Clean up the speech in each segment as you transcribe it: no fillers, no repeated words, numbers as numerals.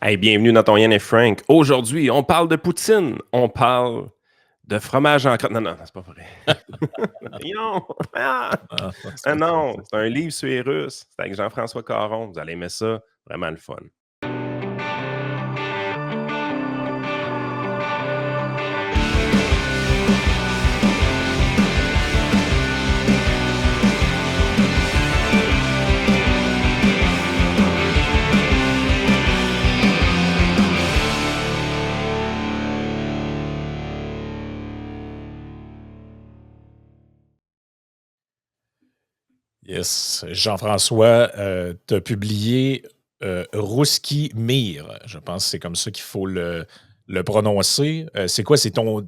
Hey, bienvenue dans ton Yann et Frank. Aujourd'hui, on parle de poutine, on parle de fromage en crotte. Non, non, c'est pas vrai. Non! Ah! Ah, c'est Ah pas ça, non, c'est c'est un livre sur les Russes. C'est avec Jean-François Caron. Vous allez aimer ça. Vraiment le fun. Yes. Jean-François, tu as publié Rouski Mir. Je pense que c'est comme ça qu'il faut le prononcer. C'est quoi? C'est ton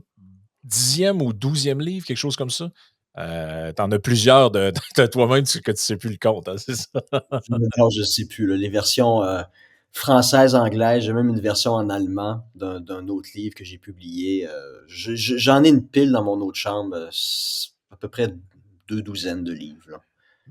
10e ou 12e livre, quelque chose comme ça? T'en as plusieurs de toi-même que tu sais plus le compte, hein, c'est ça? Non, je sais plus, là, les versions françaises, anglaises. J'ai même une version en allemand d'un autre livre que j'ai publié. J'en ai une pile dans mon autre chambre, à peu près deux douzaines de livres, là.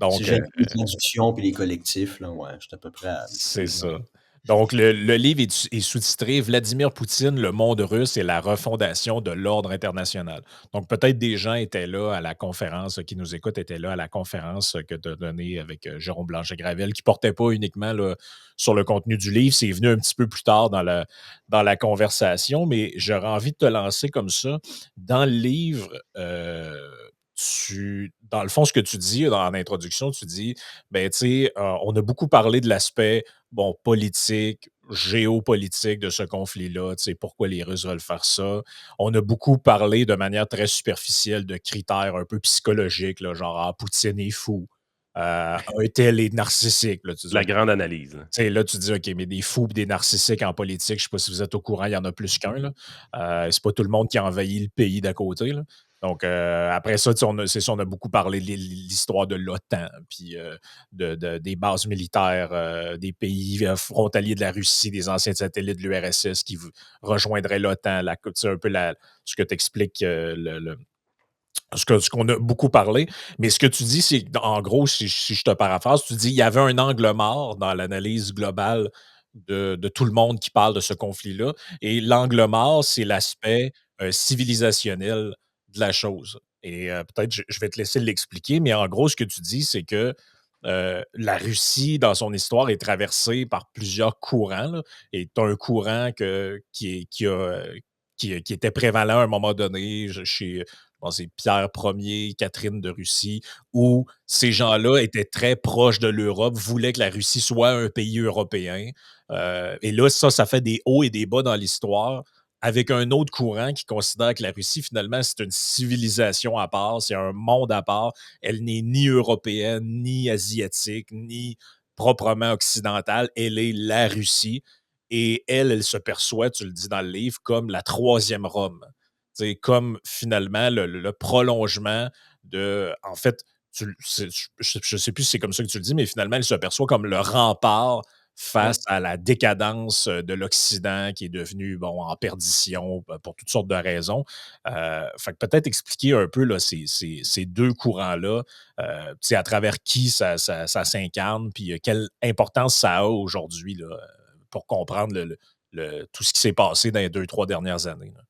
Si Donc, j'inclus les traductions puis les collectifs, là, ouais, j'étais à peu près à une c'est douzaine. ça. Donc, le livre est sous-titré Vladimir Poutine, le monde russe et la refondation de l'ordre international. Donc, peut-être des gens étaient là à la conférence, qui nous écoutent, étaient là à la conférence que tu as donnée avec Jérôme Blanchet-Gravel, qui ne portait pas uniquement là, sur le contenu du livre. C'est venu un petit peu plus tard dans la conversation, mais j'aurais envie de te lancer comme ça. Dans le livre, dans le fond, ce que tu dis dans l'introduction, tu dis, ben, tu sais, on a beaucoup parlé de l'aspect bon, politique, géopolitique de ce conflit-là, tu sais, pourquoi les Russes veulent faire ça. On a beaucoup parlé de manière très superficielle de critères un peu psychologiques, là, genre ah, Poutine est fou, un tel est narcissique. Là, tu dis, La OK. grande analyse. Là. Tu sais, là, tu dis, OK, mais des fous et des narcissiques en politique, je ne sais pas si vous êtes au courant, il y en a plus qu'un. Là. C'est pas tout le monde qui a envahi le pays d'à côté. Là. Donc, après ça, tu sais, c'est ça, on a beaucoup parlé de l'histoire de l'OTAN, puis des bases militaires des pays frontaliers de la Russie, des anciens satellites de l'URSS qui rejoindraient l'OTAN, un peu ce que t'expliques, ce qu'on a beaucoup parlé. Mais ce que tu dis, c'est, en gros, si je te paraphrase, tu dis il y avait un angle mort dans l'analyse globale de tout le monde qui parle de ce conflit-là. Et l'angle mort, c'est l'aspect civilisationnel de la chose. Et peut-être je vais te laisser l'expliquer, mais en gros, ce que tu dis, c'est que la Russie, dans son histoire, est traversée par plusieurs courants. Là, et tu as un courant qui était prévalent à un moment donné chez bon, c'est Pierre Ier, Catherine de Russie, où ces gens-là étaient très proches de l'Europe, voulaient que la Russie soit un pays européen. Et là, ça fait des hauts et des bas dans l'histoire, avec un autre courant qui considère que la Russie, finalement, c'est une civilisation à part, c'est un monde à part. Elle n'est ni européenne, ni asiatique, ni proprement occidentale. Elle est la Russie. Et elle se perçoit, tu le dis dans le livre, comme la troisième Rome. C'est comme finalement le prolongement de. En fait, je ne sais plus si c'est comme ça que tu le dis, mais finalement, elle se perçoit comme le rempart Ouais. face à la décadence de l'Occident qui est devenu bon, en perdition pour toutes sortes de raisons. Fait que peut-être expliquer un peu là, ces deux courants-là, à travers qui ça s'incarne, puis quelle importance ça a aujourd'hui là, pour comprendre tout ce qui s'est passé dans les 2, 3 dernières années. Là.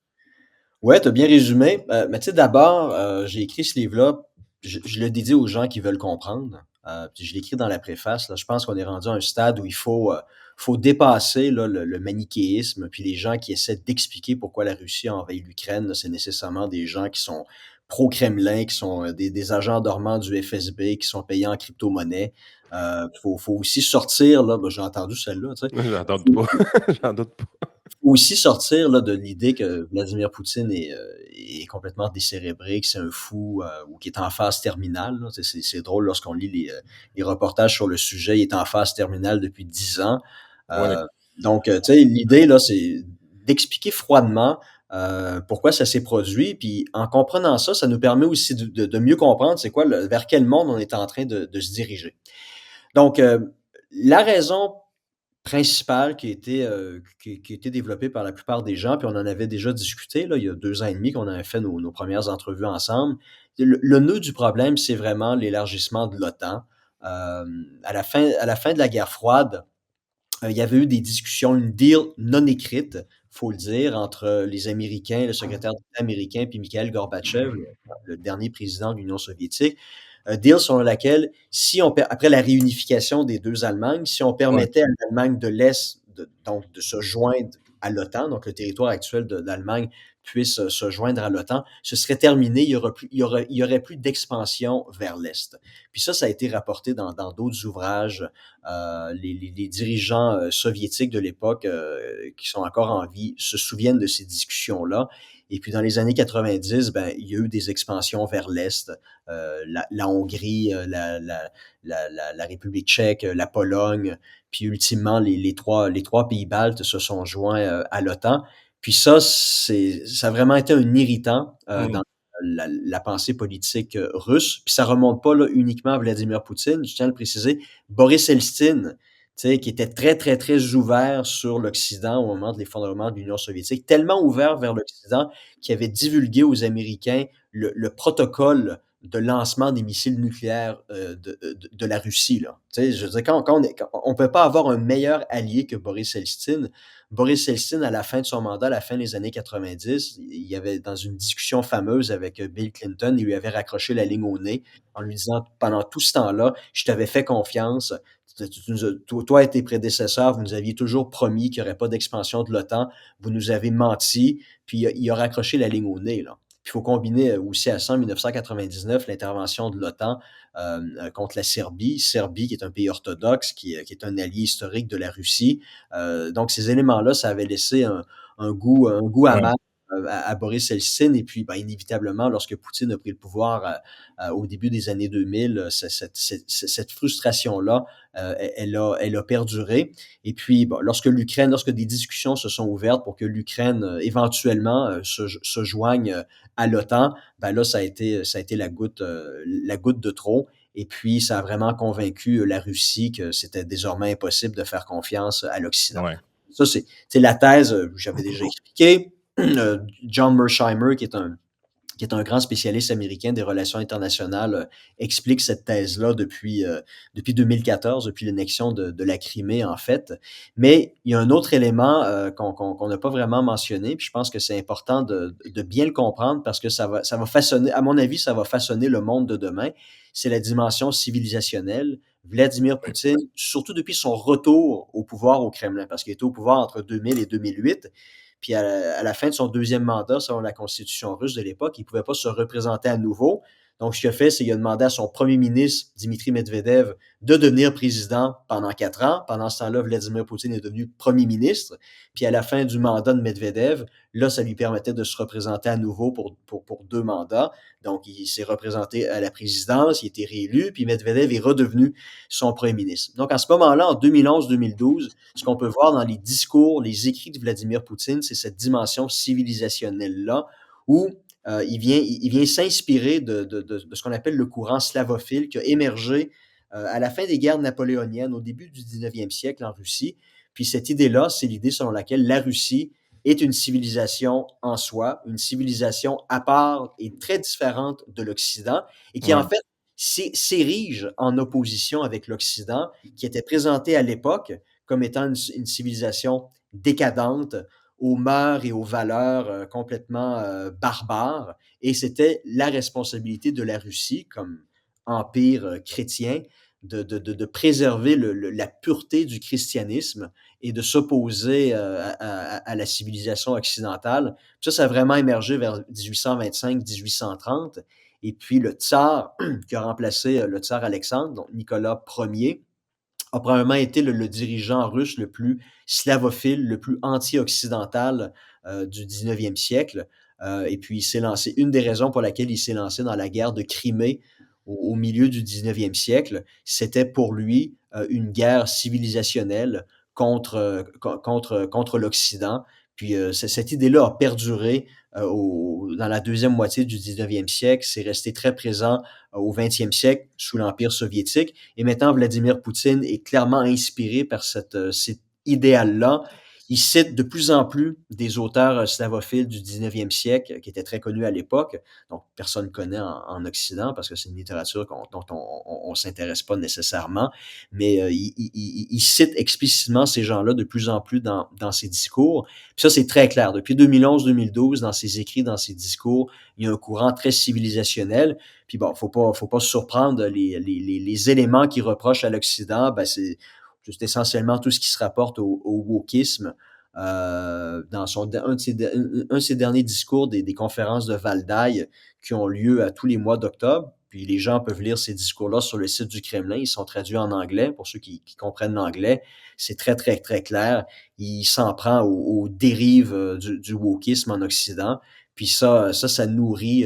Ouais, tu as bien résumé. Mais tu sais, d'abord, j'ai écrit ce livre-là, je le dédie aux gens qui veulent comprendre. Puis je l'écris dans la préface. Là, je pense qu'on est rendu à un stade où il faut dépasser là, le manichéisme. Puis les gens qui essaient d'expliquer pourquoi la Russie a envahi l'Ukraine, là, c'est nécessairement des gens qui sont pro-Kremlin, qui sont des agents dormants du FSB, qui sont payés en crypto-monnaie. Faut aussi sortir, là, ben, j'ai entendu celle-là, tu sais. J'en doute pas. J'en doute pas. Faut aussi sortir là, de l'idée que Vladimir Poutine est complètement décérébré, que c'est un fou ou qu'il est en phase terminale. Là. C'est drôle lorsqu'on lit les reportages sur le sujet. Il est en phase terminale depuis 10 ans. Ouais. Donc, tu sais, l'idée, là, c'est d'expliquer froidement pourquoi ça s'est produit. Puis en comprenant ça, ça nous permet aussi de mieux comprendre c'est quoi vers quel monde on est en train de se diriger. Donc, la raison principale qui a été développée par la plupart des gens, puis on en avait déjà discuté là, il y a 2 ans et demi qu'on avait fait nos premières entrevues ensemble. Le nœud du problème, c'est vraiment l'élargissement de l'OTAN. À la fin de la guerre froide, il y avait eu des discussions, une deal non écrite, faut le dire, entre les Américains, le secrétaire d'État américain, puis Mikhail Gorbatchev, le dernier président de l'Union soviétique. Deal selon laquelle, si on, après la réunification des deux Allemagnes, si on Ouais. permettait à l'Allemagne de l'Est donc de se joindre à l'OTAN, donc le territoire actuel de l'Allemagne puisse se joindre à l'OTAN, ce serait terminé, il y aurait plus d'expansion vers l'Est. Puis ça a été rapporté dans d'autres ouvrages. Les dirigeants soviétiques de l'époque qui sont encore en vie se souviennent de ces discussions-là. Et puis dans les années 90, ben, il y a eu des expansions vers l'Est, la Hongrie, la République tchèque, la Pologne, puis ultimement les trois pays baltes se sont joints à l'OTAN. Puis ça a vraiment été un irritant dans la pensée politique russe. Puis ça remonte pas là, uniquement à Vladimir Poutine, je tiens à le préciser. Boris Elstine, tu sais, qui était très, très, très ouvert sur l'Occident au moment de l'effondrement de l'Union soviétique, tellement ouvert vers l'Occident qu'il avait divulgué aux Américains le protocole de lancement des missiles nucléaires de la Russie. Là. Tu sais, je veux dire, quand on peut pas avoir un meilleur allié que Boris Elstine. Boris Elstine, à la fin de son mandat, à la fin des années 90, il y avait dans une discussion fameuse avec Bill Clinton, il lui avait raccroché la ligne au nez en lui disant, pendant tout ce temps-là, je t'avais fait confiance, toi et tes prédécesseurs, vous nous aviez toujours promis qu'il n'y aurait pas d'expansion de l'OTAN, vous nous avez menti, puis il a raccroché la ligne au nez, là. Il faut combiner aussi à ça, en 1999, l'intervention de l'OTAN contre la Serbie. Serbie, qui est un pays orthodoxe, qui est un allié historique de la Russie. Donc, ces éléments-là, ça avait laissé un goût Ouais. amer à Boris Eltsine. Et puis, ben, inévitablement, lorsque Poutine a pris le pouvoir au début des années 2000, cette frustration-là, elle a perduré. Et puis, bon, lorsque des discussions se sont ouvertes pour que l'Ukraine éventuellement se joigne à l'OTAN, ben là, ça a été la goutte de trop. Et puis, ça a vraiment convaincu la Russie que c'était désormais impossible de faire confiance à l'Occident. Ouais. Ça, c'est la thèse que j'avais déjà expliquée. John Mersheimer, qui est un grand spécialiste américain des relations internationales, explique cette thèse-là depuis 2014, depuis l'annexion de la Crimée, en fait. Mais il y a un autre élément qu'on n'a pas vraiment mentionné, puis je pense que c'est important de bien le comprendre parce que ça va façonner, à mon avis, ça va façonner le monde de demain. C'est la dimension civilisationnelle. Vladimir Poutine, surtout depuis son retour au pouvoir au Kremlin, parce qu'il était au pouvoir entre 2000 et 2008, puis à la fin de son deuxième mandat, selon la constitution russe de l'époque, il ne pouvait pas se représenter à nouveau. Donc, ce qu'il a fait, c'est qu'il a demandé à son premier ministre, Dimitri Medvedev, de devenir président pendant 4 ans. Pendant ce temps-là, Vladimir Poutine est devenu premier ministre. Puis à la fin du mandat de Medvedev, là, ça lui permettait de se représenter à nouveau pour 2 mandats. Donc, il s'est représenté à la présidence, il a été réélu, puis Medvedev est redevenu son premier ministre. Donc, à ce moment-là, en 2011-2012, ce qu'on peut voir dans les discours, les écrits de Vladimir Poutine, c'est cette dimension civilisationnelle-là où il vient s'inspirer de ce qu'on appelle le courant slavophile qui a émergé à la fin des guerres napoléoniennes, au début du 19e siècle en Russie. Puis cette idée-là, c'est l'idée selon laquelle la Russie est une civilisation en soi, une civilisation à part et très différente de l'Occident, et qui en fait s'érige en opposition avec l'Occident, qui était présenté à l'époque comme étant une civilisation décadente, aux mœurs et aux valeurs complètement barbares. Et c'était la responsabilité de la Russie, comme empire chrétien, de préserver la pureté du christianisme et de s'opposer à la civilisation occidentale. Ça a vraiment émergé vers 1825-1830. Et puis le tsar, qui a remplacé le tsar Alexandre, donc Nicolas Ier, a probablement été le dirigeant russe le plus slavophile, le plus anti-occidental du 19e siècle. Et puis, il s'est lancé, une des raisons pour laquelle il s'est lancé dans la guerre de Crimée au milieu du 19e siècle, c'était pour lui une guerre civilisationnelle contre l'Occident. Puis cette idée-là a perduré dans la deuxième moitié du 19e siècle. C'est resté très présent au 20e siècle sous l'Empire soviétique. Et maintenant, Vladimir Poutine est clairement inspiré par cet idéal-là. il cite de plus en plus des auteurs slavophiles du 19e siècle qui étaient très connus à l'époque. Donc, personne ne connaît en Occident parce que c'est une littérature dont on s'intéresse pas nécessairement. Mais il cite explicitement ces gens-là de plus en plus dans ses discours. Puis ça, c'est très clair. Depuis 2011-2012, dans ses écrits, dans ses discours, il y a un courant très civilisationnel. Puis bon, faut pas se surprendre. Les éléments qui reprochent à l'Occident, ben c'est essentiellement tout ce qui se rapporte au wokisme. Dans un de ses derniers discours des conférences de Valdaï qui ont lieu à tous les mois d'octobre. Puis les gens peuvent lire ces discours-là sur le site du Kremlin. Ils sont traduits en anglais pour ceux qui comprennent l'anglais. C'est très, très, très clair. Il s'en prend aux dérives du wokisme en Occident. Puis ça nourrit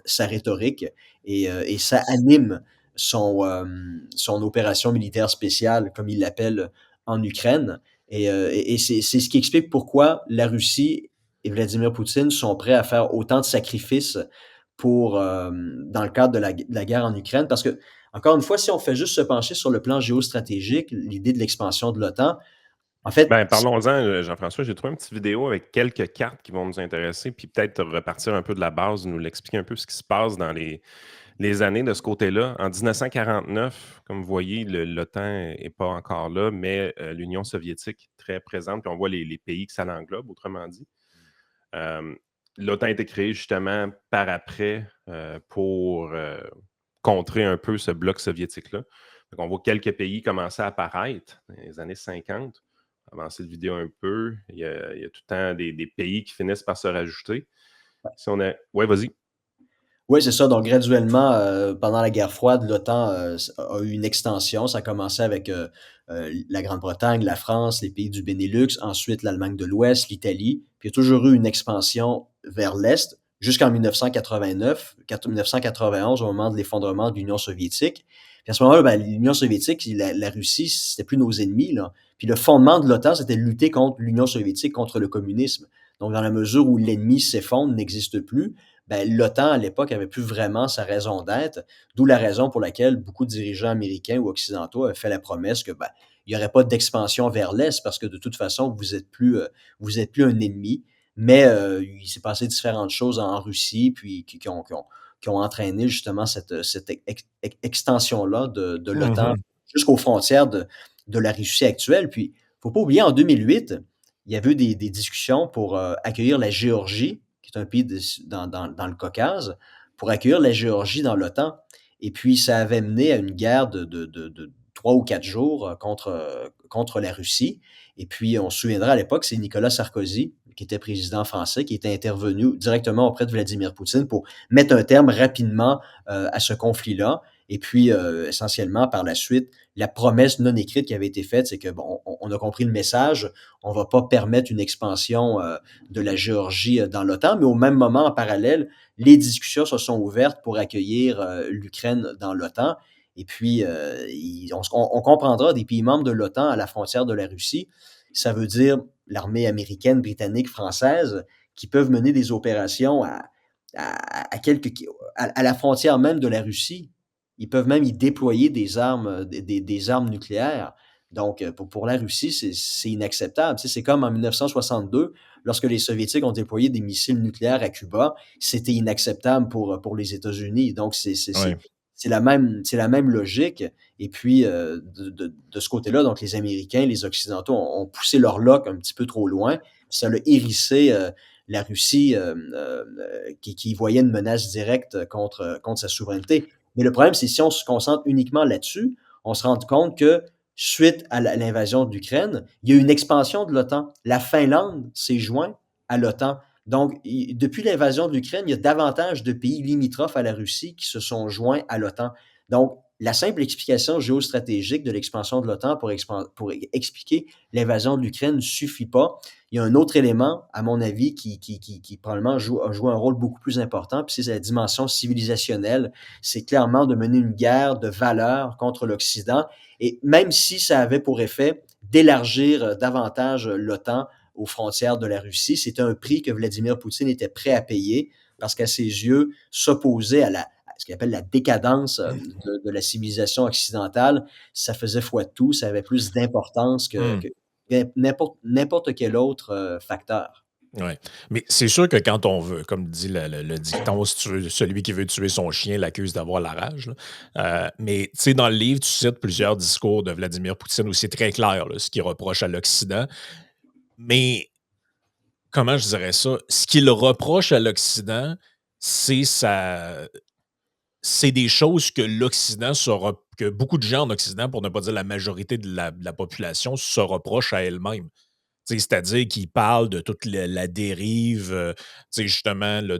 sa rhétorique et ça anime son opération militaire spéciale, comme il l'appelle, en Ukraine. Et c'est ce qui explique pourquoi la Russie et Vladimir Poutine sont prêts à faire autant de sacrifices dans le cadre de la guerre en Ukraine. Parce que, encore une fois, si on fait juste se pencher sur le plan géostratégique, l'idée de l'expansion de l'OTAN, en fait, Ben, parlons-en, Jean-François. J'ai trouvé une petite vidéo avec quelques cartes qui vont nous intéresser, puis peut-être repartir un peu de la base, nous l'expliquer un peu ce qui se passe dans les années de ce côté-là. En 1949, comme vous voyez, l'OTAN n'est pas encore là, mais l'Union soviétique très présente, puis on voit les pays que ça l'englobe, autrement dit. L'OTAN a été créée justement par après pour contrer un peu ce bloc soviétique-là. Donc, on voit quelques pays commencer à apparaître dans les années 50. Avancer de vidéo un peu. Il y a tout le temps des pays qui finissent par se rajouter. Si on a... Ouais, vas-y. Oui, c'est ça. Donc, graduellement, pendant la guerre froide, l'OTAN a eu une extension. Ça a commencé avec la Grande-Bretagne, la France, les pays du Benelux, ensuite l'Allemagne de l'Ouest, l'Italie. Puis il y a toujours eu une expansion vers l'Est jusqu'en 1991, au moment de l'effondrement de l'Union soviétique. Puis à ce moment-là, ben, l'Union soviétique, la Russie, c'était plus nos ennemis, là. Puis le fondement de l'OTAN, c'était de lutter contre l'Union soviétique, contre le communisme. Donc, dans la mesure où l'ennemi s'effondre, n'existe plus, ben, l'OTAN, à l'époque, avait plus vraiment sa raison d'être, d'où la raison pour laquelle beaucoup de dirigeants américains ou occidentaux avaient fait la promesse que, ben, il n'y aurait pas d'expansion vers l'Est parce que de toute façon, vous êtes plus un ennemi. Mais il s'est passé différentes choses en Russie, puis qui ont entraîné justement cette extension-là de l'OTAN jusqu'aux frontières de la Russie actuelle. Puis, faut pas oublier, en 2008, il y avait eu des discussions pour accueillir la Géorgie, qui est un pays dans le Caucase, pour accueillir la Géorgie dans l'OTAN. Et puis, ça avait mené à une guerre de 3 ou 4 jours contre la Russie. Et puis, on se souviendra à l'époque, c'est Nicolas Sarkozy, qui était président français, qui était intervenu directement auprès de Vladimir Poutine pour mettre un terme rapidement à ce conflit-là. Et puis, essentiellement, par la suite, la promesse non écrite qui avait été faite, c'est que, bon, on a compris le message, on va pas permettre une expansion de la Géorgie dans l'OTAN, mais au même moment, en parallèle, les discussions se sont ouvertes pour accueillir l'Ukraine dans l'OTAN. Et puis, on comprendra des pays membres de l'OTAN à la frontière de la Russie. Ça veut dire l'armée américaine, britannique, française, qui peuvent mener des opérations à la frontière même de la Russie. Ils peuvent même y déployer des armes nucléaires. Donc, pour la Russie, c'est inacceptable. Tu sais, c'est comme en 1962, lorsque les Soviétiques ont déployé des missiles nucléaires à Cuba, c'était inacceptable pour les États-Unis. Donc, Oui. c'est la même logique. Et puis, de ce côté-là, donc les Américains, les Occidentaux ont poussé leur loc un petit peu trop loin. Ça a hérissé la Russie qui voyait une menace directe contre sa souveraineté. Mais le problème, c'est si on se concentre uniquement là-dessus, on se rend compte que suite à l'invasion de l'Ukraine, il y a eu une expansion de l'OTAN. La Finlande s'est joint à l'OTAN. Donc, depuis l'invasion de l'Ukraine, il y a davantage de pays limitrophes à la Russie qui se sont joints à l'OTAN. Donc, la simple explication géostratégique de l'expansion de l'OTAN pour expliquer l'invasion de l'Ukraine ne suffit pas. Il y a un autre élément, à mon avis, qui probablement a joué un rôle beaucoup plus important, puis c'est la dimension civilisationnelle. C'est clairement de mener une guerre de valeurs contre l'Occident. Et même si ça avait pour effet d'élargir davantage l'OTAN aux frontières de la Russie, c'était un prix que Vladimir Poutine était prêt à payer parce qu'à ses yeux, s'opposer à ce qu'il appelle la décadence de la civilisation occidentale, ça faisait foi de tout, ça avait plus d'importance que n'importe quel autre facteur. Ouais. Mais c'est sûr que quand on veut, comme dit le dicton, si tu veux, celui qui veut tuer son chien l'accuse d'avoir la rage, là. Mais tu sais, dans le livre, tu cites plusieurs discours de Vladimir Poutine où c'est très clair là, ce qu'il reproche à l'Occident. Mais comment je dirais ça? Ce qu'il reproche à l'Occident, c'est sa c'est des choses que l'Occident que beaucoup de gens en Occident, pour ne pas dire la majorité de la population, se reproche à elle-même. Tu sais, c'est-à-dire qu'il parle de toute la dérive, tu sais, justement, là,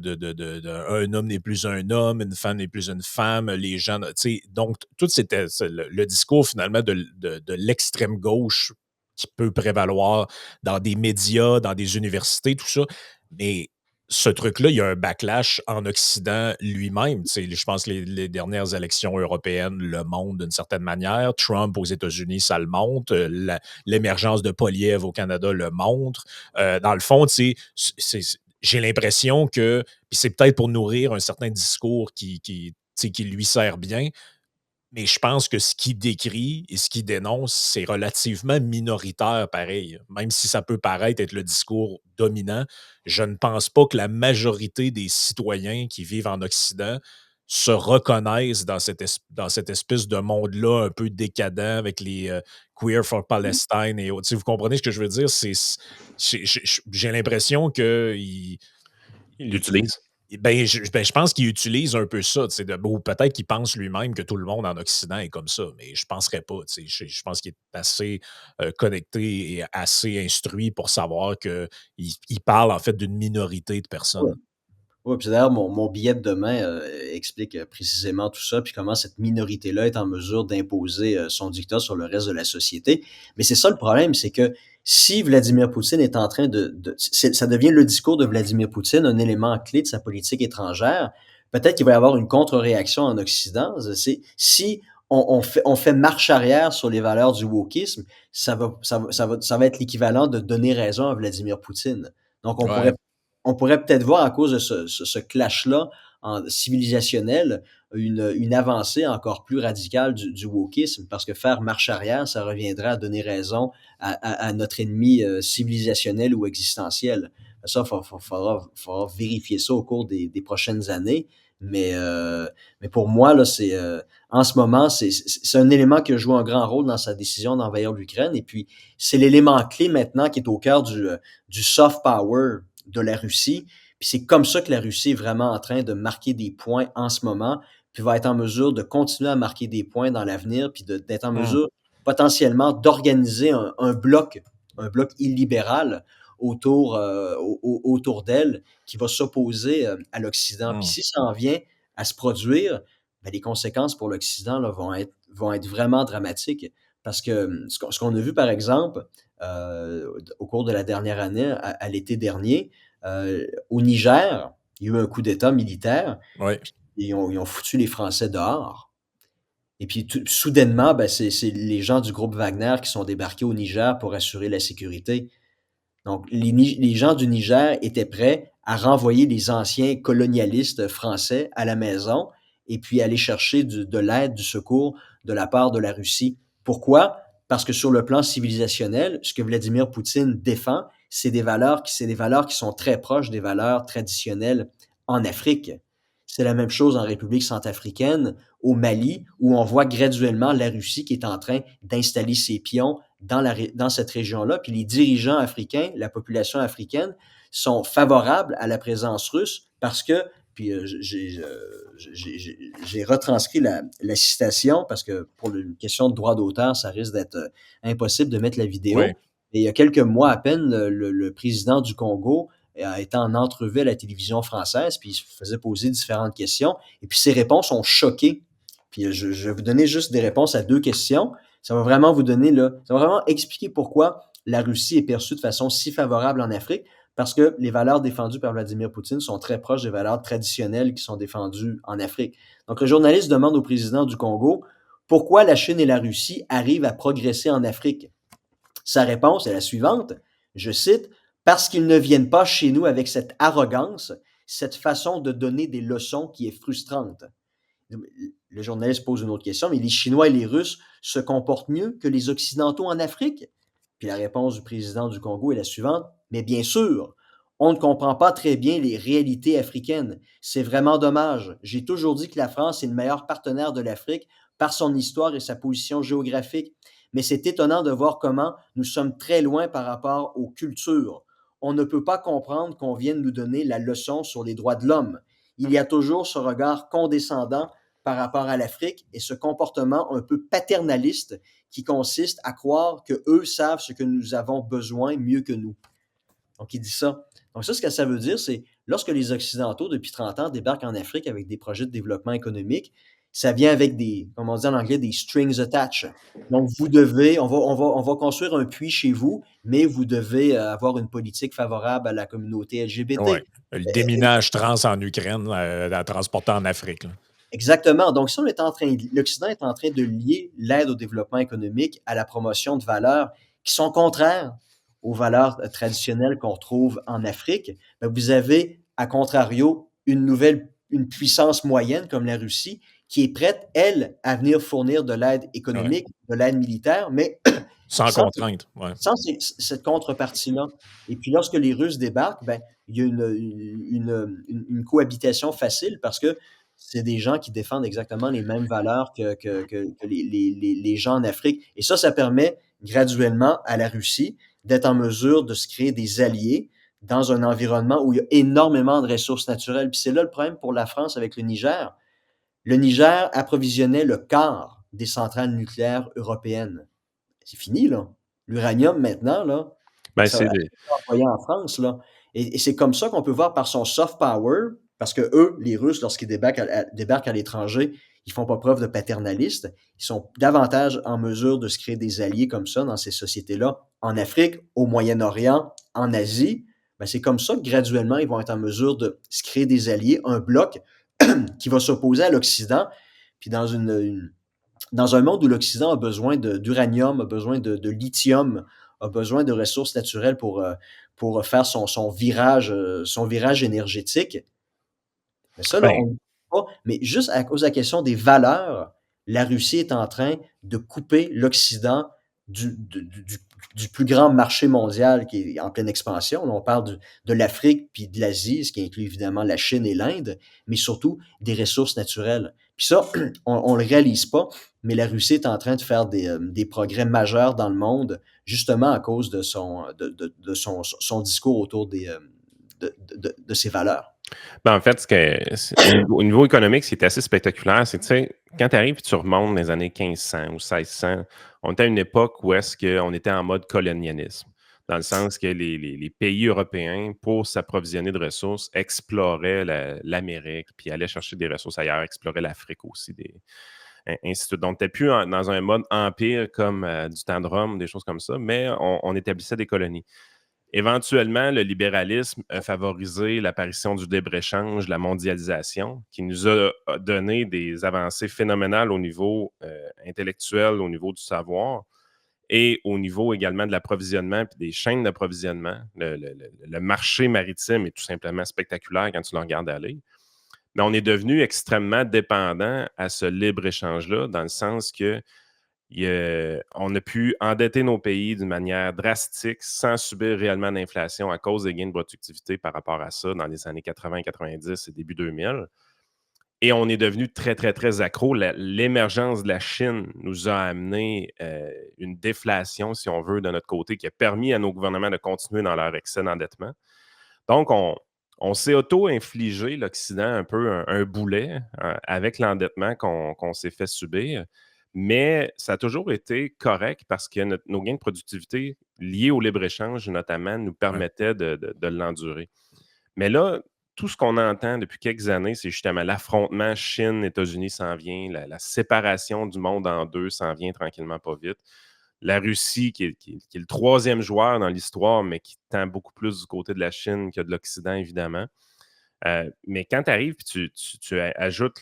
un homme n'est plus un homme, une femme n'est plus une femme, les gens, tu sais, donc, tout c'était le discours finalement de l'extrême gauche qui peut prévaloir dans des médias, dans des universités, tout ça. Mais ce truc-là, il y a un backlash en Occident lui-même. Tu sais, je pense que les dernières élections européennes le montrent d'une certaine manière. Trump aux États-Unis, ça le montre. L'émergence de Poliev au Canada le montre. Dans le fond, tu sais, j'ai l'impression que, puis c'est peut-être pour nourrir un certain discours tu sais, qui lui sert bien, mais je pense que ce qu'il décrit et ce qu'il dénonce, c'est relativement minoritaire pareil. Même si ça peut paraître être le discours dominant, je ne pense pas que la majorité des citoyens qui vivent en Occident se reconnaissent dans cette espèce de monde-là un peu décadent avec les Queer for Palestine et autres. Si vous comprenez ce que je veux dire, j'ai l'impression que Il l'utilise. je pense qu'il utilise un peu ça, tu sais, ou peut-être qu'il pense lui-même que tout le monde en Occident est comme ça, mais je ne penserais pas, tu sais. Je pense qu'il est assez connecté et assez instruit pour savoir qu'il il parle en fait d'une minorité de personnes. Oui, puis d'ailleurs, mon billet de demain explique précisément tout ça, puis comment cette minorité-là est en mesure d'imposer son dictat sur le reste de la société. Mais c'est ça le problème, c'est que si Vladimir Poutine est en train ça devient le discours de Vladimir Poutine, un élément clé de sa politique étrangère, peut-être qu'il va y avoir une contre-réaction en Occident. Si on fait marche arrière sur les valeurs du wokisme, ça va être l'équivalent de donner raison à Vladimir Poutine. Donc, Ouais. on pourrait peut-être voir à cause de ce clash-là civilisationnel une avancée encore plus radicale du wokisme, parce que faire marche arrière, ça reviendrait à donner raison à notre ennemi civilisationnel ou existentiel. Ça, faudra vérifier ça au cours des prochaines années. Mais pour moi, là, en ce moment, c'est un élément qui a joué un grand rôle dans sa décision d'envahir l'Ukraine. Et puis, c'est l'élément clé maintenant qui est au cœur du soft power de la Russie. Puis c'est comme ça que la Russie est vraiment en train de marquer des points en ce moment, puis va être en mesure de continuer à marquer des points dans l'avenir, puis d'être en Hmm. mesure potentiellement d'organiser un bloc illibéral autour d'elle qui va s'opposer à l'Occident. Puis Hmm. si ça en vient à se produire, ben, les conséquences pour l'Occident là, vont être vraiment dramatiques. Parce que ce qu'on a vu, par exemple, au cours de la dernière année, à l'été dernier, au Niger, il y a eu un coup d'État militaire, Ouais. puis ils ont foutu les Français dehors. Et puis soudainement, ben, c'est les gens du groupe Wagner qui sont débarqués au Niger pour assurer la sécurité. Donc, les gens du Niger étaient prêts à renvoyer les anciens colonialistes français à la maison et puis aller chercher de l'aide, du secours de la part de la Russie. Pourquoi? Parce que sur le plan civilisationnel, ce que Vladimir Poutine défend, c'est des valeurs qui sont très proches des valeurs traditionnelles en Afrique. C'est la même chose en République centrafricaine, au Mali, où on voit graduellement la Russie qui est en train d'installer ses pions dans cette région-là. Puis les dirigeants africains, la population africaine, sont favorables à la présence russe parce que, puis j'ai retranscrit la citation parce que pour une question de droit d'auteur, ça risque d'être impossible de mettre la Ouais. vidéo. Et il y a quelques mois à peine, le président du Congo a été en entrevue à la télévision française, puis il se faisait poser différentes questions, et puis ses réponses ont choqué. Puis je vais vous donner juste des réponses à deux questions. Ça va vraiment vous donner, là, ça va vraiment expliquer pourquoi la Russie est perçue de façon si favorable en Afrique, parce que les valeurs défendues par Vladimir Poutine sont très proches des valeurs traditionnelles qui sont défendues en Afrique. Donc le journaliste demande au président du Congo pourquoi la Chine et la Russie arrivent à progresser en Afrique. Sa réponse est la suivante, je cite, parce qu'ils ne viennent pas chez nous avec cette arrogance, cette façon de donner des leçons qui est frustrante. Le journaliste pose une autre question, mais les Chinois et les Russes se comportent mieux que les Occidentaux en Afrique? Puis la réponse du président du Congo est la suivante: mais bien sûr, on ne comprend pas très bien les réalités africaines. C'est vraiment dommage. J'ai toujours dit que la France est le meilleur partenaire de l'Afrique par son histoire et sa position géographique. Mais c'est étonnant de voir comment nous sommes très loin par rapport aux cultures. On ne peut pas comprendre qu'on vienne nous donner la leçon sur les droits de l'homme. Il y a toujours ce regard condescendant par rapport à l'Afrique et ce comportement un peu paternaliste qui consiste à croire qu'eux savent ce que nous avons besoin mieux que nous. Donc, il dit ça. Donc, ça, ce que ça veut dire, c'est lorsque les Occidentaux, depuis 30 ans, débarquent en Afrique avec des projets de développement économique, ça vient avec des, comme on dit en anglais, des strings attached. Donc, vous devez, on va construire un puits chez vous, mais vous devez avoir une politique favorable à la communauté Ouais. LGBT. Le déminage trans en Ukraine, à transporter en Afrique. Là. Exactement. Donc, ça, l'Occident est en train de lier l'aide au développement économique à la promotion de valeurs qui sont contraires aux valeurs traditionnelles qu'on retrouve en Afrique. Ben, vous avez, à contrario, une puissance moyenne comme la Russie qui est prête, elle, à venir fournir de l'aide économique, de l'aide militaire, mais sans sans, contrainte. Ouais. sans cette contrepartie-là. Et puis, lorsque les Russes débarquent, ben, il y a une cohabitation facile parce que c'est des gens qui défendent exactement les mêmes valeurs que les gens en Afrique. Et ça permet graduellement à la Russie d'être en mesure de se créer des alliés dans un environnement où il y a énormément de ressources naturelles. Puis c'est là le problème pour la France avec le Niger. Le Niger approvisionnait le quart des centrales nucléaires européennes. C'est fini, là. L'uranium, maintenant, là, Ben, ça va être envoyé en France, là. Et c'est comme ça qu'on peut voir par son soft power, parce que eux, les Russes, lorsqu'ils débarquent à l'étranger, ils font pas preuve de paternalistes. Ils sont davantage en mesure de se créer des alliés comme ça dans ces sociétés-là, en Afrique, au Moyen-Orient, en Asie. Ben, c'est comme ça que graduellement, ils vont être en mesure de se créer des alliés, un bloc qui va s'opposer à l'Occident. Puis dans un monde où l'Occident a besoin d'uranium, a besoin de lithium, a besoin de ressources naturelles pour faire son virage énergétique. Mais ça, là, ben, on ne dit pas. Mais juste à cause de la question des valeurs, la Russie est en train de couper l'Occident du plus grand marché mondial qui est en pleine expansion. Là, on parle de l'Afrique puis de l'Asie, ce qui inclut évidemment la Chine et l'Inde, mais surtout des ressources naturelles. Puis ça, on le réalise pas, mais la Russie est en train de faire des progrès majeurs dans le monde, justement à cause de son discours autour de ses valeurs. Ben, en fait, au niveau économique, ce qui est assez spectaculaire, c'est que, tu sais, quand tu arrives et tu remontes dans les années 1500 ou 1600, on était à une époque où est-ce qu'on était en mode colonialisme, dans le sens que les pays européens, pour s'approvisionner de ressources, exploraient l'Amérique, puis allaient chercher des ressources ailleurs, exploraient l'Afrique aussi, ainsi de suite. Donc, tu n'es plus dans un mode empire comme du temps de Rome, des choses comme ça, mais on établissait des colonies. Éventuellement, le libéralisme a favorisé l'apparition du libre-échange, la mondialisation, qui nous a donné des avancées phénoménales au niveau intellectuel, au niveau du savoir et au niveau également de l'approvisionnement puis des chaînes d'approvisionnement. Le marché maritime est tout simplement spectaculaire quand tu le regardes aller. Mais on est devenu extrêmement dépendant à ce libre-échange-là, dans le sens que on a pu endetter nos pays d'une manière drastique sans subir réellement d'inflation à cause des gains de productivité par rapport à ça dans les années 80, 90 et début 2000. Et on est devenu très, très, très accro. L'émergence de la Chine nous a amené une déflation, si on veut, de notre côté, qui a permis à nos gouvernements de continuer dans leur excès d'endettement. Donc, on s'est auto-infligé, l'Occident, un peu un boulet avec l'endettement qu'on s'est fait subir. Mais ça a toujours été correct parce que nos gains de productivité liés au libre-échange, notamment, nous permettaient de l'endurer. Mais là, tout ce qu'on entend depuis quelques années, c'est justement l'affrontement Chine-États-Unis s'en vient, la séparation du monde en deux s'en vient tranquillement pas vite. La Russie, qui est le troisième joueur dans l'histoire, mais qui tend beaucoup plus du côté de la Chine que de l'Occident, évidemment. Mais quand tu arrives et tu ajoutes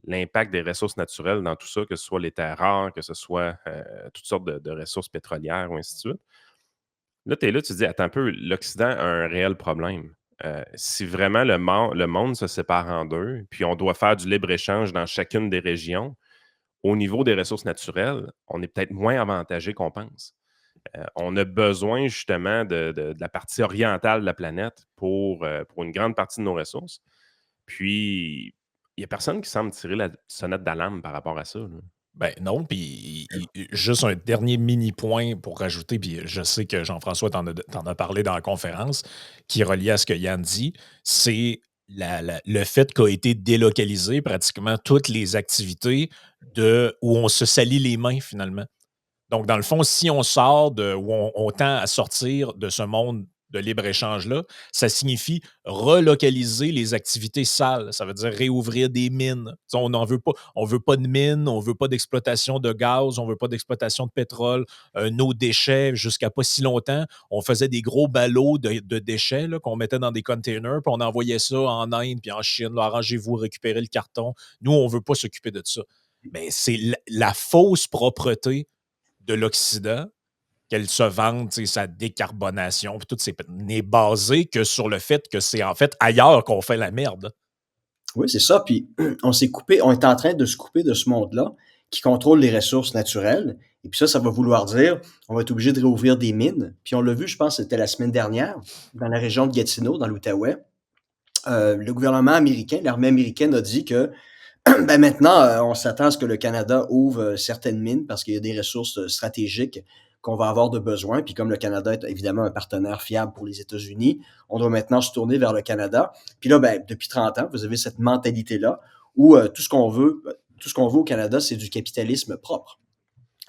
l'impact des ressources naturelles dans tout ça, que ce soit les terres rares, que ce soit toutes sortes de ressources pétrolières ou ainsi de suite, là, tu es là, tu te dis, attends un peu, l'Occident a un réel problème. Si vraiment le monde se sépare en deux, puis on doit faire du libre-échange dans chacune des régions, au niveau des ressources naturelles, on est peut-être moins avantagé qu'on pense. On a besoin justement de la partie orientale de la planète pour une grande partie de nos ressources. Puis, il n'y a personne qui semble tirer la sonnette d'alarme par rapport à ça, là. Ben non, puis juste un dernier mini point pour rajouter, puis je sais que Jean-François t'en a parlé dans la conférence, qui est relié à ce que Yann dit, c'est le fait qu'a été délocalisé pratiquement toutes les activités où on se salit les mains finalement. Donc, dans le fond, si on sort ou on tend à sortir de ce monde de libre-échange-là, ça signifie relocaliser les activités sales. Ça veut dire réouvrir des mines. Tu sais, on n'en veut pas. On veut pas de mines, on veut pas d'exploitation de gaz, on veut pas d'exploitation de pétrole, nos déchets. Jusqu'à pas si longtemps, on faisait des gros ballots de déchets là, qu'on mettait dans des containers, puis on envoyait ça en Inde puis en Chine. Là, arrangez-vous, récupérez le carton. Nous, on veut pas s'occuper de ça. Mais c'est la fausse propreté de l'Occident, qu'elle se vante sa décarbonation, puis tout n'est basé que sur le fait que c'est en fait ailleurs qu'on fait la merde. Oui, c'est ça. Puis on est en train de se couper de ce monde-là qui contrôle les ressources naturelles. Et puis ça va vouloir dire, on va être obligé de réouvrir des mines. Puis on l'a vu, je pense, c'était la semaine dernière, dans la région de Gatineau, dans l'Outaouais. Le gouvernement américain, l'armée américaine a dit que ben maintenant, on s'attend à ce que le Canada ouvre certaines mines parce qu'il y a des ressources stratégiques qu'on va avoir de besoin. Puis comme le Canada est évidemment un partenaire fiable pour les États-Unis, on doit maintenant se tourner vers le Canada. Puis là, ben, depuis 30 ans, vous avez cette mentalité-là où tout ce qu'on veut au Canada, c'est du capitalisme propre.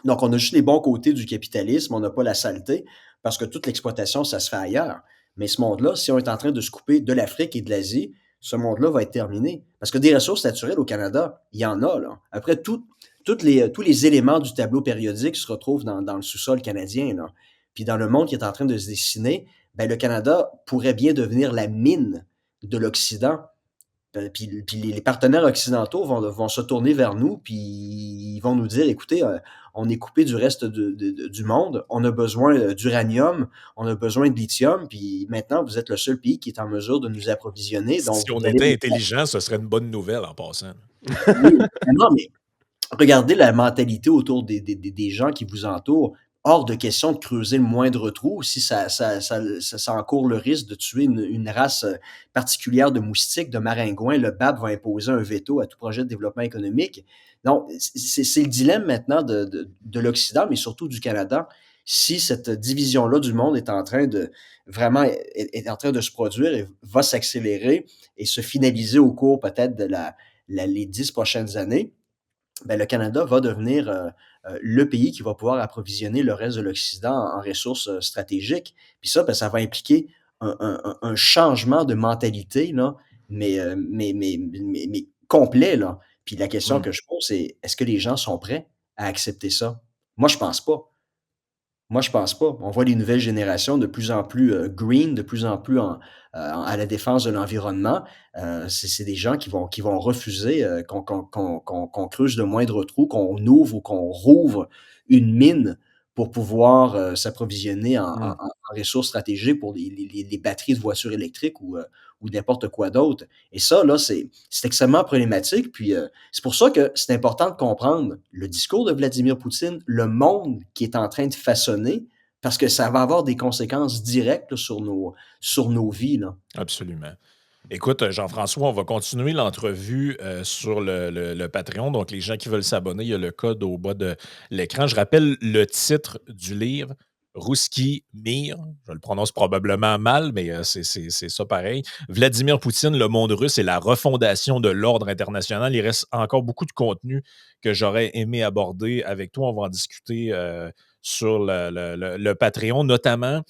Donc, on a juste les bons côtés du capitalisme, on n'a pas la saleté, parce que toute l'exploitation, ça se fait ailleurs. Mais ce monde-là, si on est en train de se couper de l'Afrique et de l'Asie, ce monde-là va être terminé. Parce que des ressources naturelles au Canada, il y en a, là. Après, tous les éléments du tableau périodique se retrouvent dans le sous-sol canadien, là. Puis dans le monde qui est en train de se dessiner, ben, le Canada pourrait bien devenir la mine de l'Occident. Puis les partenaires occidentaux vont se tourner vers nous, puis ils vont nous dire, écoutez, on est coupé du reste du monde, on a besoin d'uranium, on a besoin de lithium, puis maintenant, vous êtes le seul pays qui est en mesure de nous approvisionner. Donc, Si on vous allez était nous... intelligent, ce serait une bonne nouvelle en passant. Oui, non, mais regardez la mentalité autour des gens qui vous entourent. Hors de question de creuser le moindre trou si ça encourt le risque de tuer une race particulière de moustiques, de maringouins. Le BAP va imposer un veto à tout projet de développement économique. Non, c'est le dilemme maintenant de l'Occident, mais surtout du Canada. Si cette division-là du monde est en train de vraiment est en train de se produire et va s'accélérer et se finaliser au cours peut-être de les 10 prochaines années, ben, le Canada va devenir le pays qui va pouvoir approvisionner le reste de l'Occident en ressources stratégiques. Puis ça, ben, ça va impliquer un changement de mentalité, là, mais complet. Là. Puis la question Mm. que je pose, c'est est-ce que les gens sont prêts à accepter ça? Moi, je pense pas. Moi, je pense pas. On voit les nouvelles générations de plus en plus green, de plus en plus à la défense de l'environnement. C'est des gens qui vont refuser qu'on creuse le moindre trou, qu'on ouvre ou qu'on rouvre une mine pour pouvoir s'approvisionner Mm. en ressources stratégiques pour les batteries de voitures électriques ou n'importe quoi d'autre. Et ça, là, c'est extrêmement problématique. Puis c'est pour ça que c'est important de comprendre le discours de Vladimir Poutine, le monde qui est en train de façonner, parce que ça va avoir des conséquences directes là, sur nos vies. Là. Absolument. Écoute, Jean-François, on va continuer l'entrevue sur le Patreon. Donc, les gens qui veulent s'abonner, il y a le code au bas de l'écran. Je rappelle le titre du livre, Rouski Mir. Je le prononce probablement mal, mais c'est ça pareil. Vladimir Poutine, le monde russe et la refondation de l'ordre international. Il reste encore beaucoup de contenu que j'aurais aimé aborder avec toi. On va en discuter sur le Patreon, notamment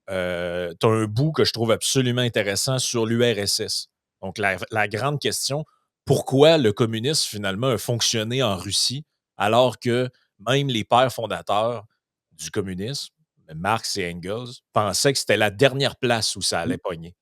tu as un bout que je trouve absolument intéressant sur l'URSS. Donc, la grande question, pourquoi le communisme, finalement, a fonctionné en Russie alors que même les pères fondateurs du communisme, Marx et Engels, pensaient que c'était la dernière place où ça allait pogner.